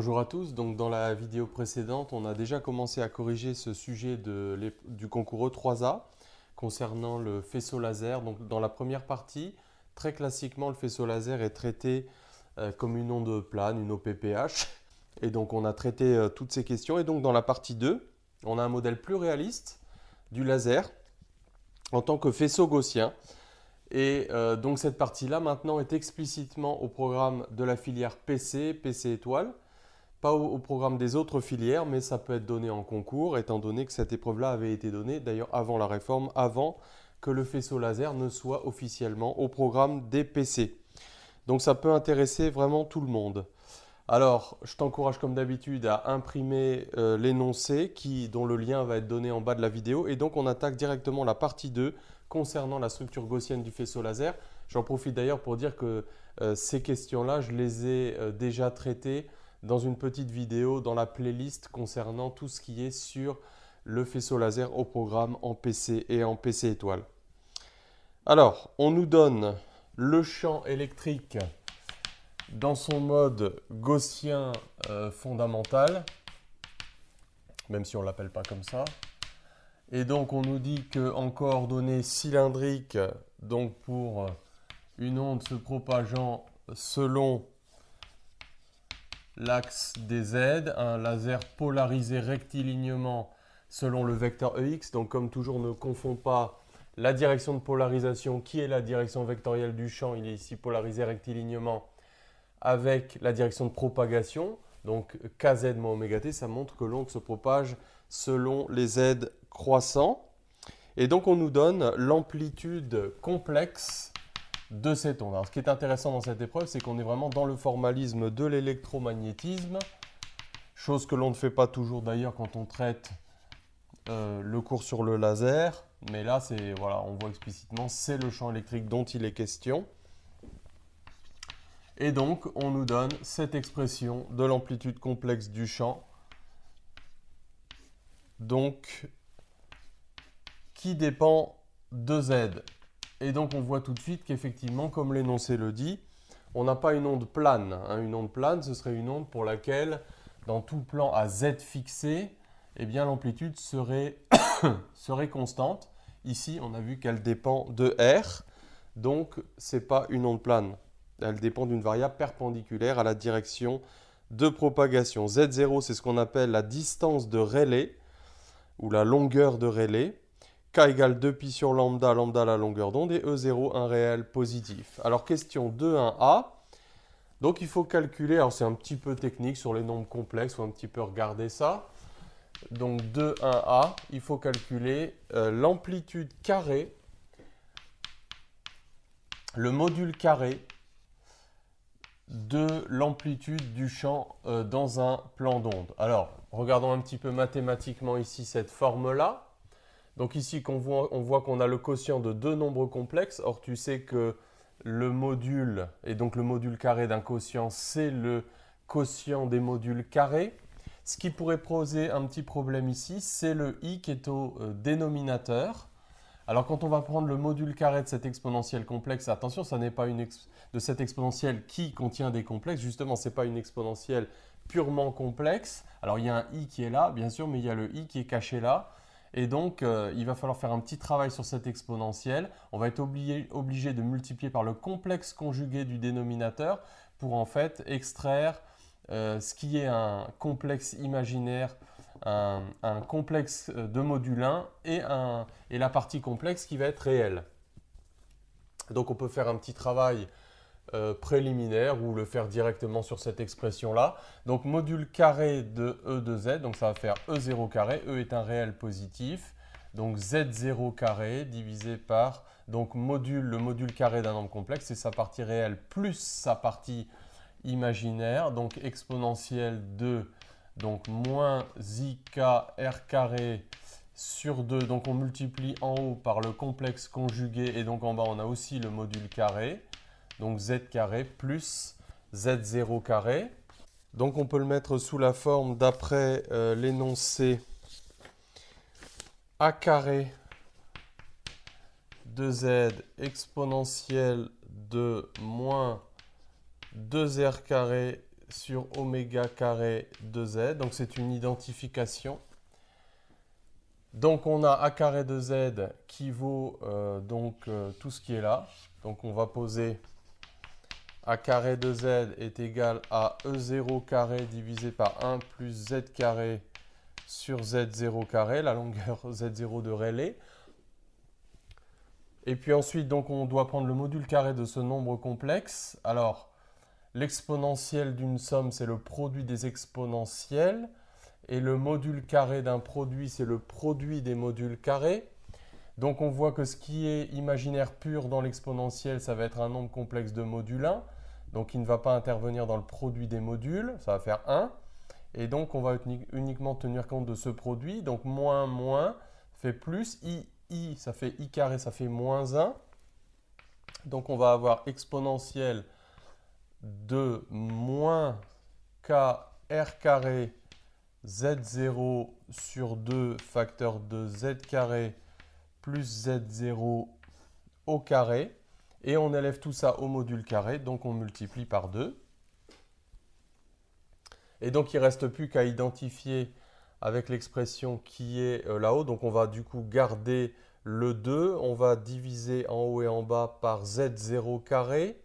bonjour à tous. Donc, dans la vidéo précédente, on a déjà commencé à corriger ce sujet du concours E3A concernant le faisceau laser. Donc, dans la première partie, très classiquement, le faisceau laser est traité comme une onde plane, une OPPH. Et donc, on a traité toutes ces questions. Et donc, dans la partie 2, on a un modèle plus réaliste du laser en tant que faisceau gaussien. Et donc cette partie-là maintenant est explicitement au programme de la filière PC, PC étoile, pas au programme des autres filières, mais ça peut être donné en concours, étant donné que cette épreuve-là avait été donnée d'ailleurs avant la réforme, avant que le faisceau laser ne soit officiellement au programme des PC. Donc ça peut intéresser vraiment tout le monde. Alors, je t'encourage comme d'habitude à imprimer l'énoncé dont le lien va être donné en bas de la vidéo. Et donc, on attaque directement la partie 2 concernant la structure gaussienne du faisceau laser. J'en profite d'ailleurs pour dire que ces questions-là, je les ai déjà traitées dans une petite vidéo dans la playlist concernant tout ce qui est sur le faisceau laser au programme en PC et en PC étoile. Alors, on nous donne le champ électrique dans son mode gaussien fondamental, même si on ne l'appelle pas comme ça. Et donc on nous dit qu'en coordonnées cylindriques, donc pour une onde se propageant selon l'axe des Z, un laser polarisé rectilignement selon le vecteur EX. Donc comme toujours, ne confond pas la direction de polarisation qui est la direction vectorielle du champ, il est ici polarisé rectilignement, avec la direction de propagation, donc Kz moins oméga t, ça montre que l'onde se propage selon les Z croissants. Et donc on nous donne l'amplitude complexe de cette onde. Alors ce qui est intéressant dans cette épreuve, c'est qu'on est vraiment dans le formalisme de l'électromagnétisme, chose que l'on ne fait pas toujours d'ailleurs quand on traite le cours sur le laser. Mais là, voilà, on voit explicitement, c'est le champ électrique dont il est question. Et donc, on nous donne cette expression de l'amplitude complexe du champ, donc qui dépend de Z. Et donc, on voit tout de suite qu'effectivement, comme l'énoncé le dit, on n'a pas une onde plane. Une onde plane, ce serait une onde pour laquelle, dans tout le plan à Z fixé, eh bien, l'amplitude serait constante. Ici, on a vu qu'elle dépend de R, donc ce n'est pas une onde plane. Elle dépend d'une variable perpendiculaire à la direction de propagation. Z0, c'est ce qu'on appelle la distance de Rayleigh, ou la longueur de Rayleigh. K égale 2pi sur lambda, lambda la longueur d'onde, et E0, un réel positif. Alors, question 2.1a. Donc, il faut calculer, alors c'est un petit peu technique sur les nombres complexes, il faut un petit peu regarder ça. Donc, 2.1a, il faut calculer l'amplitude carrée, le module carré de l'amplitude du champ dans un plan d'onde. Alors, regardons un petit peu mathématiquement ici cette forme-là. Donc ici, on voit qu'on a le quotient de deux nombres complexes. Or, tu sais que le module, et donc le module carré d'un quotient, c'est le quotient des modules carrés. Ce qui pourrait poser un petit problème ici, c'est le i qui est au dénominateur. Alors, quand on va prendre le module carré de cette exponentielle complexe, attention, ça n'est pas de cette exponentielle qui contient des complexes. Justement, ce n'est pas une exponentielle purement complexe. Alors, il y a un i qui est là, bien sûr, mais il y a le i qui est caché là. Et donc, il va falloir faire un petit travail sur cette exponentielle. On va être obligé de multiplier par le complexe conjugué du dénominateur pour en fait extraire ce qui est un complexe imaginaire, un complexe de module 1 et la partie complexe qui va être réelle. Donc on peut faire un petit travail préliminaire ou le faire directement sur cette expression-là. Donc module carré de E de Z, donc ça va faire E0 carré, E est un réel positif, donc Z0 carré divisé par donc le module carré d'un nombre complexe, c'est sa partie réelle plus sa partie imaginaire, donc exponentielle de donc moins IK R carré sur 2, donc on multiplie en haut par le complexe conjugué et donc en bas on a aussi le module carré, donc Z carré plus Z0 carré. Donc on peut le mettre sous la forme d'après l'énoncé A carré de Z exponentielle de moins 2R carré sur oméga carré de z. Donc c'est une identification. Donc on a a carré de z qui vaut tout ce qui est là. Donc on va poser a carré de z est égal à e0 carré divisé par 1 plus z carré sur z0 carré, la longueur z0 de Rayleigh. Et puis ensuite, donc, on doit prendre le module carré de ce nombre complexe. Alors, l'exponentielle d'une somme, c'est le produit des exponentielles. Et le module carré d'un produit, c'est le produit des modules carrés. Donc on voit que ce qui est imaginaire pur dans l'exponentielle, ça va être un nombre complexe de module 1. Donc il ne va pas intervenir dans le produit des modules, ça va faire 1. Et donc on va uniquement tenir compte de ce produit. Donc moins, moins fait plus. I, ça fait i carré, ça fait moins 1. Donc on va avoir exponentielle de moins k r carré z0 sur 2 facteur de z carré plus z0 au carré. Et on élève tout ça au module carré, donc on multiplie par 2. Et donc il ne reste plus qu'à identifier avec l'expression qui est là-haut. Donc on va du coup garder le 2. On va diviser en haut et en bas par z0 carré.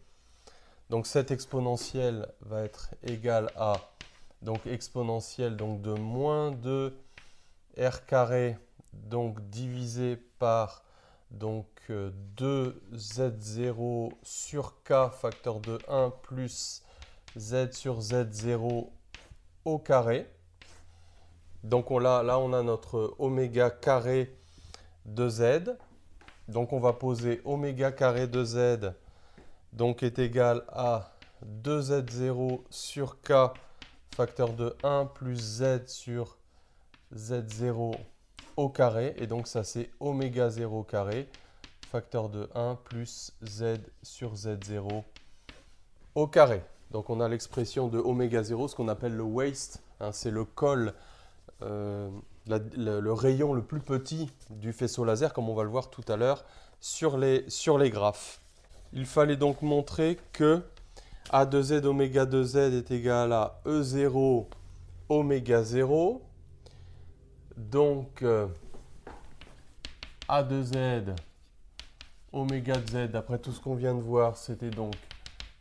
Donc cette exponentielle va être égale à exponentielle de moins 2 r carré divisé par 2z0 sur k facteur de 1 plus z sur z0 au carré. Donc là on a notre oméga carré de z. Donc on va poser oméga carré de z est égal à 2z0 sur k facteur de 1 plus z sur z0 au carré. Et donc ça c'est oméga 0 carré facteur de 1 plus z sur z0 au carré. Donc on a l'expression de oméga 0, ce qu'on appelle le waist. Hein, c'est le col, le rayon le plus petit du faisceau laser, comme on va le voir tout à l'heure sur les graphes. Il fallait donc montrer que a de z oméga de z est égal à e0 oméga 0. Donc a de z oméga de z, d'après tout ce qu'on vient de voir, c'était donc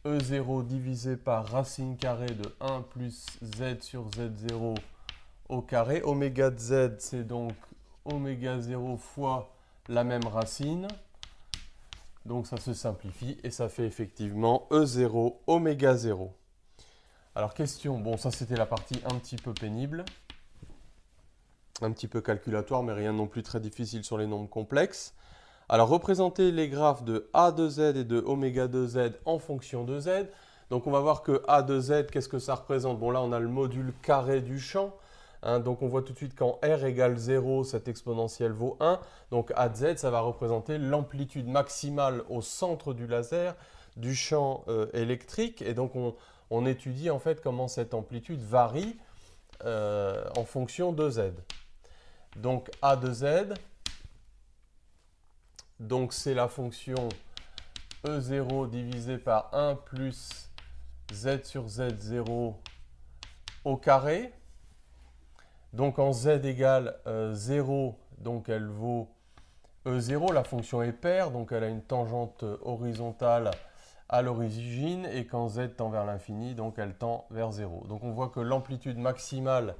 e0 divisé par racine carrée de 1 plus z sur z0 au carré. Oméga de z, c'est donc oméga 0 fois la même racine. Donc ça se simplifie et ça fait effectivement E0 oméga 0. Alors question, bon ça c'était la partie un petit peu pénible, un petit peu calculatoire, mais rien non plus très difficile sur les nombres complexes. Alors représenter les graphes de A de Z et de oméga de Z en fonction de Z. Donc on va voir que A de Z, qu'est-ce que ça représente? Bon là on a le module carré du champ. Donc on voit tout de suite quand R égale 0, cette exponentielle vaut 1. Donc A de Z, ça va représenter l'amplitude maximale au centre du laser du champ électrique. Et donc on étudie en fait comment cette amplitude varie en fonction de Z. Donc A de Z, donc c'est la fonction E0 divisé par 1 plus Z sur Z0 au carré. Donc en z égale 0, donc elle vaut E0, la fonction est paire, donc elle a une tangente horizontale à l'origine, et quand z tend vers l'infini, donc elle tend vers 0. Donc on voit que l'amplitude maximale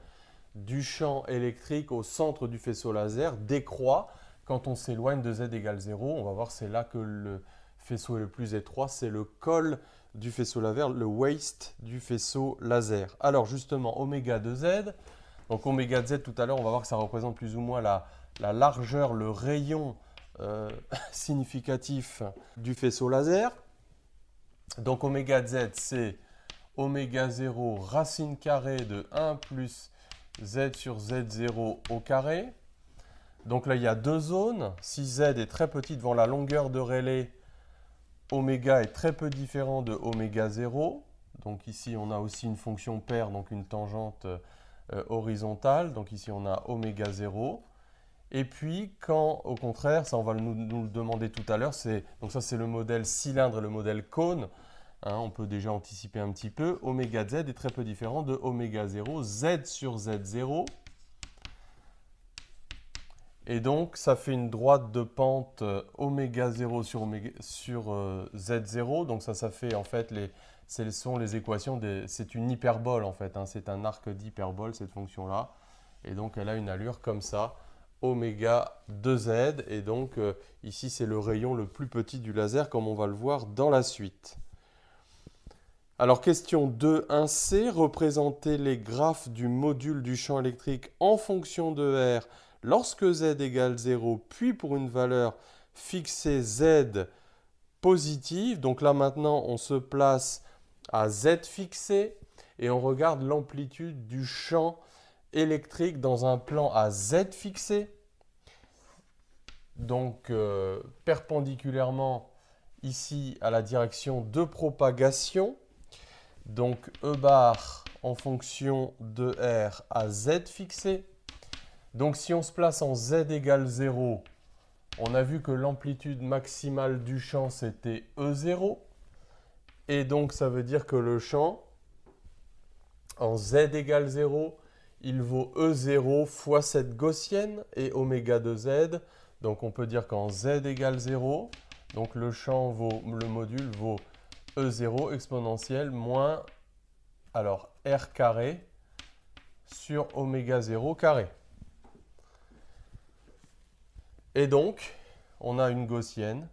du champ électrique au centre du faisceau laser décroît quand on s'éloigne de z égale 0. On va voir, c'est là que le faisceau est le plus étroit, c'est le col du faisceau laser, le waist du faisceau laser. Alors justement, oméga de z, donc oméga de z tout à l'heure, on va voir que ça représente plus ou moins la largeur, le rayon significatif du faisceau laser. Donc oméga de z, c'est oméga 0 racine carrée de 1 plus z sur z0 au carré. Donc là, il y a deux zones. Si z est très petit devant la longueur de Rayleigh, oméga est très peu différent de oméga 0. Donc ici, on a aussi une fonction paire, donc une tangente horizontale. Donc ici, on a oméga 0. Et puis, quand, au contraire, ça on va nous le demander tout à l'heure, donc ça c'est le modèle cylindre et le modèle cône. On peut déjà anticiper un petit peu. Oméga de z est très peu différent de oméga 0, z sur z0. Et donc, ça fait une droite de pente oméga 0 sur z0. Donc ça fait en fait, ce sont les équations, c'est une hyperbole en fait. C'est un arc d'hyperbole, cette fonction-là. Et donc, elle a une allure comme ça, oméga de z. Et donc, ici, c'est le rayon le plus petit du laser, comme on va le voir dans la suite. Alors, question 2.1c, représenter les graphes du module du champ électrique en fonction de R lorsque z égale 0, puis pour une valeur fixée z positive. Donc là, maintenant, on se place à z fixé et on regarde l'amplitude du champ électrique dans un plan à z fixé. Donc, perpendiculairement ici à la direction de propagation. Donc, E bar en fonction de R à Z fixé. Donc, si on se place en Z égale 0, on a vu que l'amplitude maximale du champ, c'était E0. Et donc, ça veut dire que le champ, en Z égale 0, il vaut E0 fois cette gaussienne et oméga de Z. Donc, on peut dire qu'en Z égale 0, donc le champ le module vaut E0 exponentielle moins, alors R carré sur oméga 0 carré. Et donc, on a une gaussienne,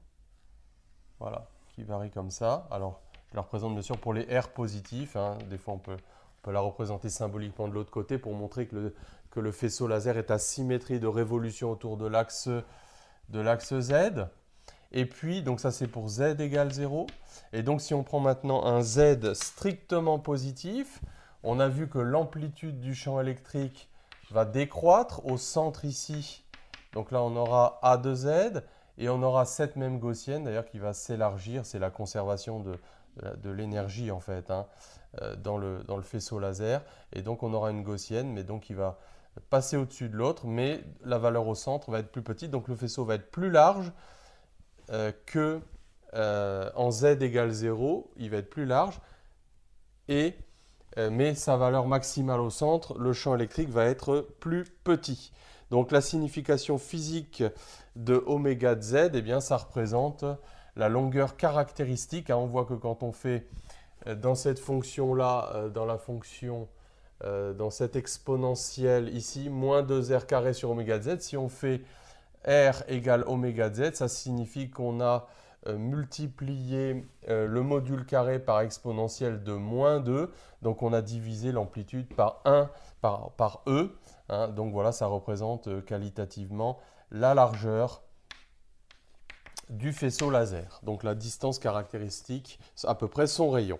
voilà, qui varie comme ça. Alors, je la représente bien sûr pour les R positifs. Des fois, on peut la représenter symboliquement de l'autre côté pour montrer que le faisceau laser est à symétrie de révolution autour de l'axe Z. Et puis, donc ça c'est pour Z égale 0. Et donc si on prend maintenant un Z strictement positif, on a vu que l'amplitude du champ électrique va décroître au centre ici. Donc là on aura A de Z et on aura cette même gaussienne d'ailleurs qui va s'élargir. C'est la conservation de l'énergie en fait dans le faisceau laser. Et donc on aura une gaussienne mais donc qui va passer au-dessus de l'autre. Mais la valeur au centre va être plus petite. Donc le faisceau va être plus large. En Z égale 0, il va être plus large, mais sa valeur maximale au centre, le champ électrique va être plus petit. Donc la signification physique de oméga de Z, eh bien, ça représente la longueur caractéristique. On voit que quand on fait dans cette fonction-là, dans cette exponentielle ici, moins 2R carré sur oméga de Z, si on fait R égale oméga de Z, ça signifie qu'on a multiplié le module carré par exponentielle de moins 2. Donc on a divisé l'amplitude par 1 par E. Donc voilà, ça représente qualitativement la largeur du faisceau laser. Donc la distance caractéristique, c'est à peu près son rayon.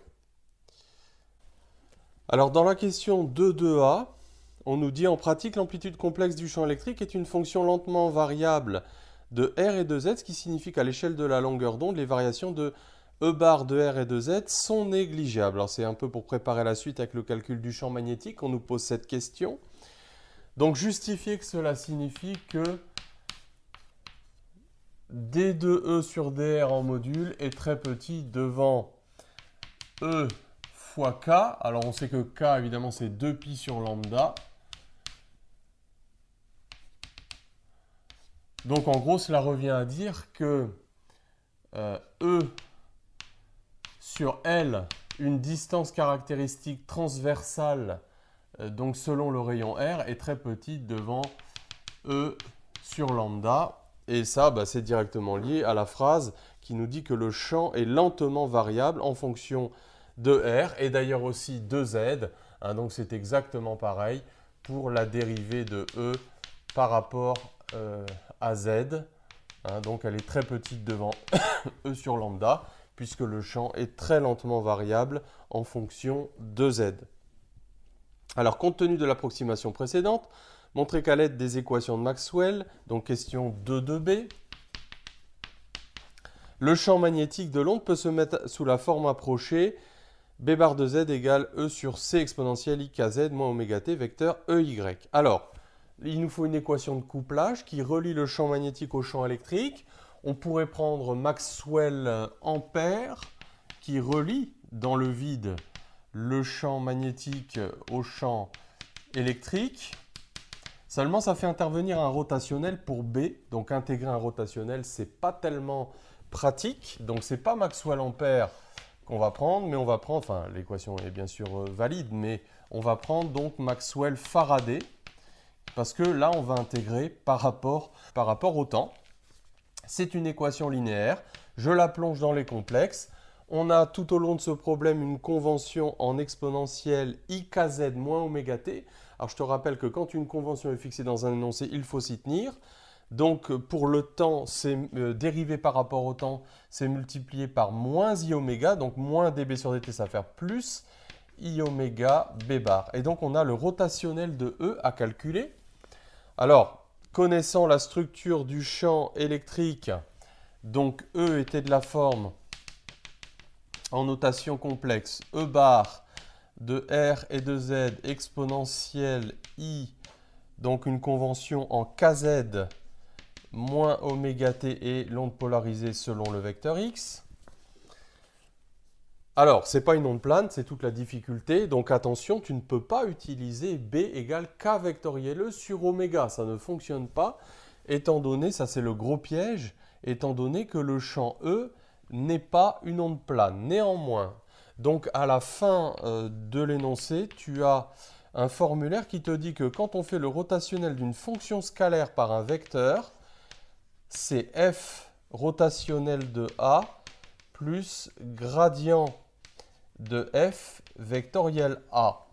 Alors dans la question 2.2a, on nous dit en pratique l'amplitude complexe du champ électrique est une fonction lentement variable de R et de Z, ce qui signifie qu'à l'échelle de la longueur d'onde, les variations de E bar de R et de Z sont négligeables. Alors c'est un peu pour préparer la suite avec le calcul du champ magnétique, on nous pose cette question. Donc justifier que cela signifie que D de E sur DR en module est très petit devant E fois K. Alors on sait que K évidemment c'est 2pi sur lambda. Donc en gros, cela revient à dire que E sur L, une distance caractéristique transversale, donc selon le rayon R, est très petite devant E sur lambda. Et ça, c'est directement lié à la phrase qui nous dit que le champ est lentement variable en fonction de R et d'ailleurs aussi de Z. Donc c'est exactement pareil pour la dérivée de E par rapport à Z. Donc elle est très petite devant E sur lambda, puisque le champ est très lentement variable en fonction de Z. Alors, compte tenu de l'approximation précédente, montrez qu'à l'aide des équations de Maxwell, donc question 2.2b, le champ magnétique de l'onde peut se mettre sous la forme approchée B bar de Z égale E sur C exponentielle IKZ moins oméga t vecteur EY. Alors, il nous faut une équation de couplage qui relie le champ magnétique au champ électrique. On pourrait prendre Maxwell Ampère qui relie dans le vide le champ magnétique au champ électrique. Seulement, ça fait intervenir un rotationnel pour B. Donc, intégrer un rotationnel, ce n'est pas tellement pratique. Donc, ce n'est pas Maxwell-Ampère qu'on va prendre, mais on va prendre, enfin, l'équation est bien sûr valide, mais on va prendre donc Maxwell-Faraday, parce que là, on va intégrer par rapport au temps. C'est une équation linéaire. Je la plonge dans les complexes. On a tout au long de ce problème une convention en exponentielle IKZ moins oméga t. Alors je te rappelle que quand une convention est fixée dans un énoncé, il faut s'y tenir. Donc pour le temps, c'est dérivé par rapport au temps, c'est multiplié par moins I oméga. Donc moins dB sur dt, ça va faire plus I oméga B bar. Et donc on a le rotationnel de E à calculer. Alors, connaissant la structure du champ électrique, donc E était de la forme en notation complexe, E bar de R et de Z exponentielle I, donc une convention en KZ moins oméga t et l'onde polarisée selon le vecteur X. Alors, ce n'est pas une onde plane, c'est toute la difficulté. Donc attention, tu ne peux pas utiliser B égale K vectoriel E sur oméga. Ça ne fonctionne pas, étant donné, ça c'est le gros piège, étant donné que le champ E n'est pas une onde plane. Néanmoins, donc à la fin de l'énoncé, tu as un formulaire qui te dit que quand on fait le rotationnel d'une fonction scalaire par un vecteur, c'est f rotationnel de A plus gradient de f vectoriel A.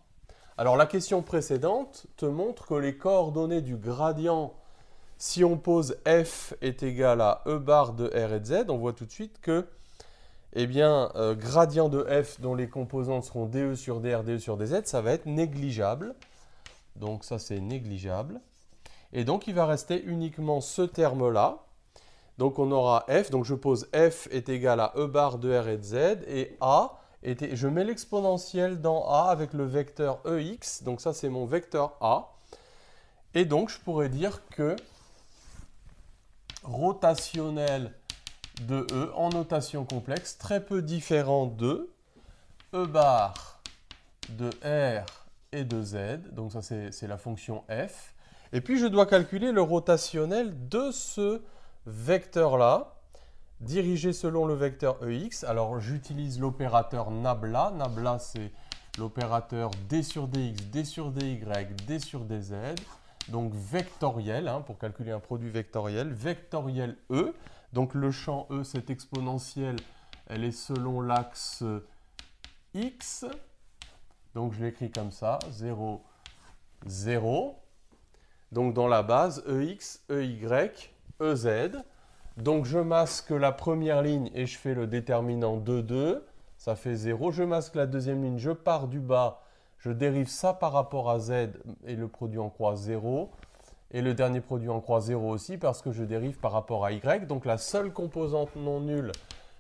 Alors la question précédente te montre que les coordonnées du gradient, si on pose f est égal à E bar de R et de Z, on voit tout de suite que gradient de f dont les composantes seront dE sur dR, dE sur dZ, ça va être négligeable. Donc ça c'est négligeable. Et donc il va rester uniquement ce terme-là. Donc on aura f, donc je pose f est égal à E bar de R et de Z, et A, je mets l'exponentielle dans A avec le vecteur EX, donc ça c'est mon vecteur A. Et donc je pourrais dire que rotationnel de E en notation complexe, très peu différent de E bar de R et de Z, donc ça c'est la fonction f. Et puis je dois calculer le rotationnel de ce vecteur-là, dirigé selon le vecteur EX. Alors j'utilise l'opérateur nabla. Nabla c'est l'opérateur d sur dx, d sur dy, d sur dz. Donc vectoriel, hein, pour calculer un produit vectoriel. Vectoriel E. Donc le champ E, cette exponentielle, elle est selon l'axe X. Donc je l'écris comme ça, 0, 0. Donc dans la base, EX, EY, EZ. Donc je masque la première ligne et je fais le déterminant 2, 2. Ça fait 0. Je masque la deuxième ligne, je pars du bas. Je dérive ça par rapport à Z et le produit en croix 0. Et le dernier produit en croix 0 aussi parce que je dérive par rapport à Y. Donc la seule composante non nulle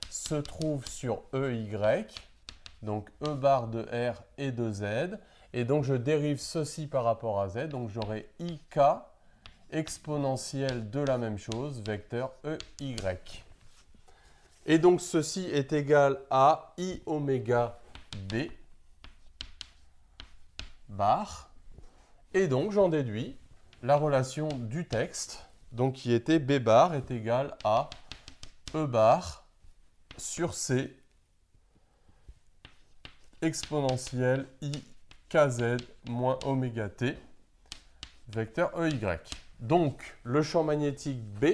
se trouve sur EY. Donc E bar de R et de Z. Et donc je dérive ceci par rapport à Z. Donc j'aurai IK exponentielle de la même chose, vecteur EY. Et donc ceci est égal à I oméga B bar. Et donc j'en déduis la relation du texte, donc qui était B bar est égal à E bar sur C exponentielle I kz moins oméga t, vecteur EY. Donc, le champ magnétique B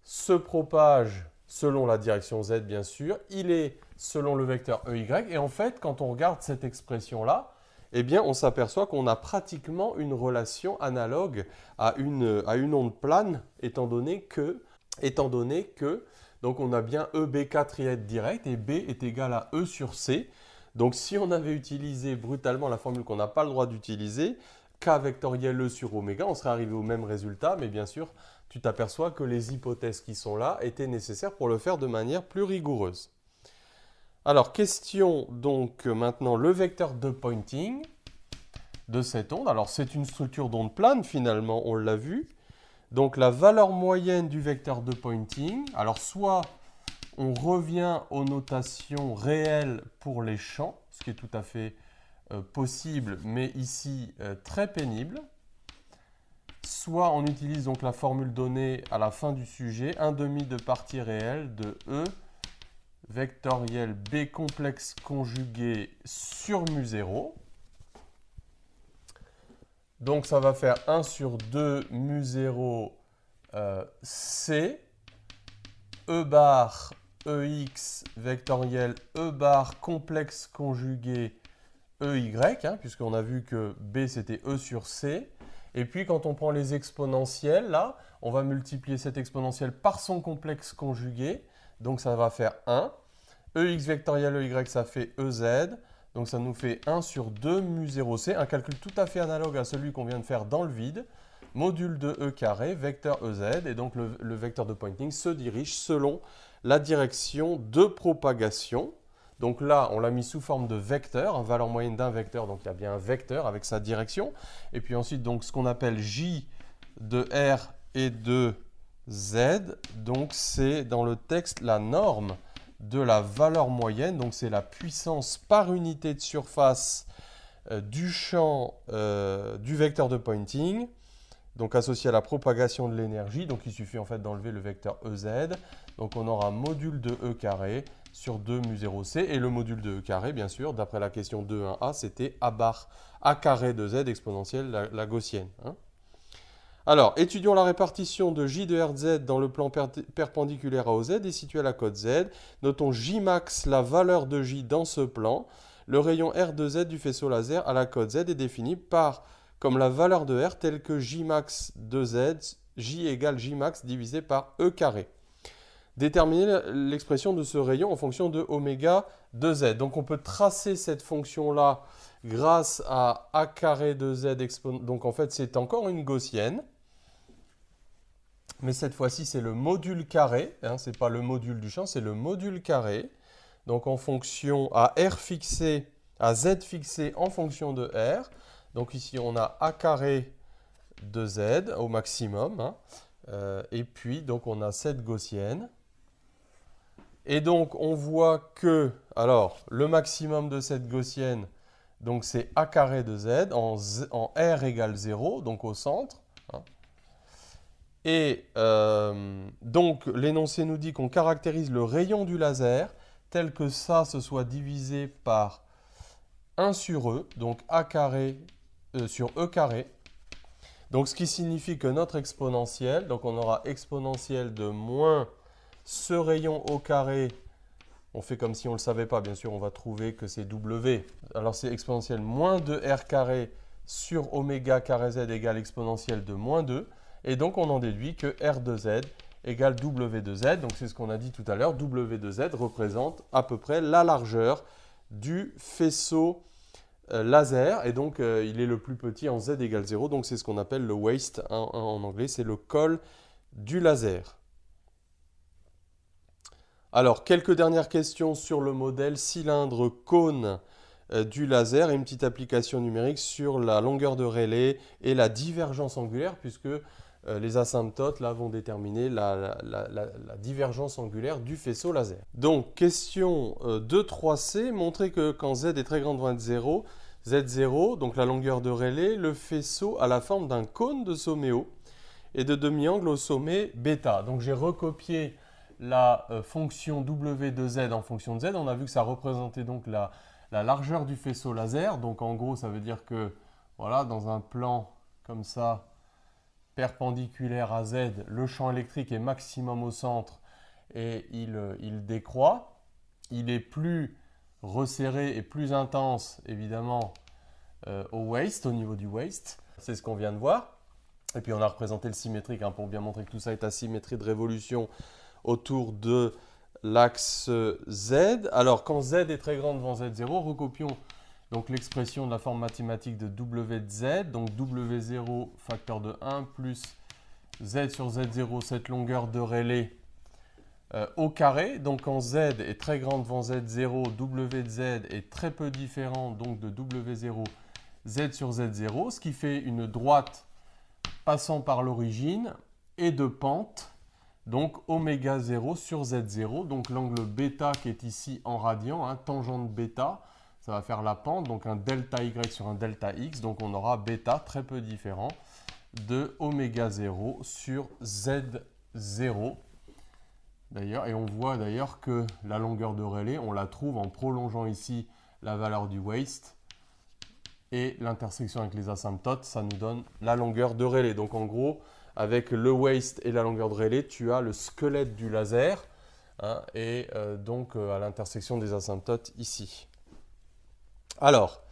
se propage selon la direction Z, bien sûr. Il est selon le vecteur EY. Et en fait, quand on regarde cette expression-là, eh bien, on s'aperçoit qu'on a pratiquement une relation analogue à une onde plane, étant donné que donc on a bien EBK trièdre direct et B est égal à E sur C. Donc, si on avait utilisé brutalement la formule qu'on n'a pas le droit d'utiliser, K vectoriel E sur oméga, on serait arrivé au même résultat, mais bien sûr, tu t'aperçois que les hypothèses qui sont là étaient nécessaires pour le faire de manière plus rigoureuse. Alors, question donc maintenant le vecteur de Poynting de cette onde. Alors, c'est une structure d'onde plane finalement, on l'a vu. Donc, la valeur moyenne du vecteur de Poynting, alors soit on revient aux notations réelles pour les champs, ce qui est tout à fait possible, mais ici très pénible. Soit on utilise donc la formule donnée à la fin du sujet, 1/2 de partie réelle de E vectoriel B complexe conjugué sur mu0. Donc ça va faire 1 sur 2 mu0 C, E bar EX vectoriel E bar complexe conjugué EY, hein, puisqu'on a vu que B c'était E sur C. Et puis quand on prend les exponentielles, là, on va multiplier cette exponentielle par son complexe conjugué. Donc ça va faire 1. EX vectoriel EY, ça fait EZ. Donc ça nous fait 1 sur 2 mu0c, un calcul tout à fait analogue à celui qu'on vient de faire dans le vide. Module de E carré, vecteur EZ, et donc le vecteur de pointing se dirige selon la direction de propagation. Donc là, on l'a mis sous forme de vecteur, valeur moyenne d'un vecteur, donc il y a bien un vecteur avec sa direction. Et puis ensuite, donc, ce qu'on appelle J de R et de Z, donc c'est dans le texte la norme de la valeur moyenne, donc c'est la puissance par unité de surface du champ du vecteur de pointing, donc associé à la propagation de l'énergie. Donc il suffit en fait d'enlever le vecteur EZ. Donc on aura module de E carré sur 2 mu0c, et le module de E carré, bien sûr, d'après la question 2.1a, c'était A bar A carré de Z exponentielle, la gaussienne. Hein. Alors, étudions la répartition de J de RZ dans le plan perpendiculaire à OZ et situé à la cote Z. Notons J max, la valeur de J dans ce plan. Le rayon R de Z du faisceau laser à la cote Z est défini comme la valeur de R telle que J max de Z, J égale J max divisé par E carré. Déterminer l'expression de ce rayon en fonction de oméga de Z. Donc on peut tracer cette fonction-là grâce à A carré de Z exponentielle. Donc en fait c'est encore une gaussienne. Mais cette fois-ci c'est le module carré. Hein, ce n'est pas le module du champ, c'est le module carré. Donc en fonction à R fixé, à Z fixé en fonction de R. Donc ici on a A carré de Z au maximum. Hein, et puis donc on a cette gaussienne. Et donc, on voit que, alors, le maximum de cette gaussienne, donc c'est A carré de Z en R égale 0, donc au centre. Hein. Et donc, l'énoncé nous dit qu'on caractérise le rayon du laser tel que ça se soit divisé par 1 sur E, donc A carré sur E carré. Donc, ce qui signifie que notre exponentielle, donc on aura exponentielle de moins ce rayon au carré, on fait comme si on ne le savait pas, bien sûr, on va trouver que c'est W. Alors c'est exponentielle moins 2R carré sur oméga carré Z égale exponentielle de moins 2. Et donc on en déduit que R de Z égale W de Z. Donc c'est ce qu'on a dit tout à l'heure, W de Z représente à peu près la largeur du faisceau laser. Et donc il est le plus petit en Z égale 0. Donc c'est ce qu'on appelle le waist en anglais, c'est le col du laser. Alors, quelques dernières questions sur le modèle cylindre-cône du laser et une petite application numérique sur la longueur de Rayleigh et la divergence angulaire, puisque les asymptotes là, vont déterminer la divergence angulaire du faisceau laser. Donc, question 2.3c, montrer que quand Z est très grand de 0, Z0, donc la longueur de Rayleigh, le faisceau a la forme d'un cône de sommet haut et de demi-angle au sommet bêta. Donc, j'ai recopié la fonction W de Z en fonction de Z. On a vu que ça représentait donc la largeur du faisceau laser. Donc en gros, ça veut dire que voilà, dans un plan comme ça, perpendiculaire à Z, le champ électrique est maximum au centre et il décroît. Il est plus resserré et plus intense, évidemment, au waist, au niveau du waist. C'est ce qu'on vient de voir. Et puis on a représenté le symétrique hein, pour bien montrer que tout ça est à symétrie de révolution autour de l'axe Z. Alors, quand Z est très grand devant Z0, recopions donc l'expression de la forme mathématique de W de Z. Donc, W0 facteur de 1 plus Z sur Z0, cette longueur de Rayleigh au carré. Donc, quand Z est très grand devant Z0, W de Z est très peu différent donc de W0, Z sur Z0, ce qui fait une droite passant par l'origine et de pente Donc oméga 0 sur Z0, donc l'angle bêta qui est ici en radian, hein, tangente bêta, ça va faire la pente, donc un delta Y sur un delta X, donc on aura bêta très peu différent de oméga 0 sur Z0. D'ailleurs, et on voit d'ailleurs que la longueur de Rayleigh, on la trouve en prolongeant ici la valeur du waist et l'intersection avec les asymptotes, ça nous donne la longueur de Rayleigh. Donc en gros, avec le waist et la longueur de Rayleigh, tu as le squelette du laser, hein, et donc à l'intersection des asymptotes ici. Alors,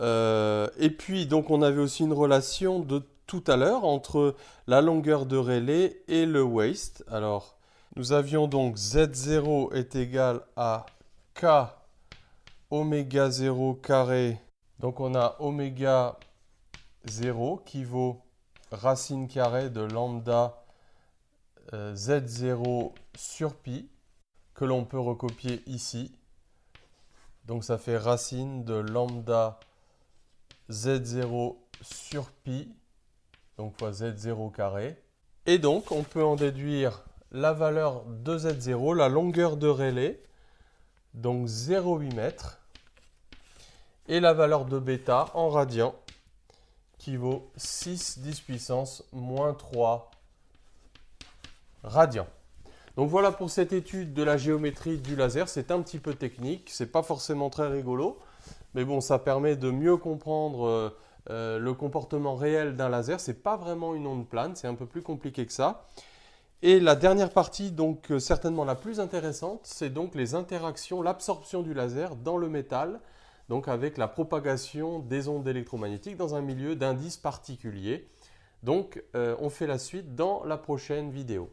et puis donc on avait aussi une relation de tout à l'heure entre la longueur de Rayleigh et le waist. Alors, nous avions donc Z0 est égal à K oméga 0 carré. Donc on a oméga 0 qui vaut racine carrée de lambda Z0 sur pi, que l'on peut recopier ici. Donc ça fait racine de lambda Z0 sur pi, donc fois Z0 carré. Et donc on peut en déduire la valeur de Z0, la longueur de Rayleigh, donc 0,8 mètres, et la valeur de bêta en radians, qui vaut 6 puissance moins 3 radians. Donc voilà pour cette étude de la géométrie du laser. C'est un petit peu technique, c'est pas forcément très rigolo, mais bon, ça permet de mieux comprendre le comportement réel d'un laser. C'est pas vraiment une onde plane, c'est un peu plus compliqué que ça. Et la dernière partie, donc certainement la plus intéressante, c'est donc les interactions, l'absorption du laser dans le métal, donc avec la propagation des ondes électromagnétiques dans un milieu d'indice particulier. Donc on fait la suite dans la prochaine vidéo.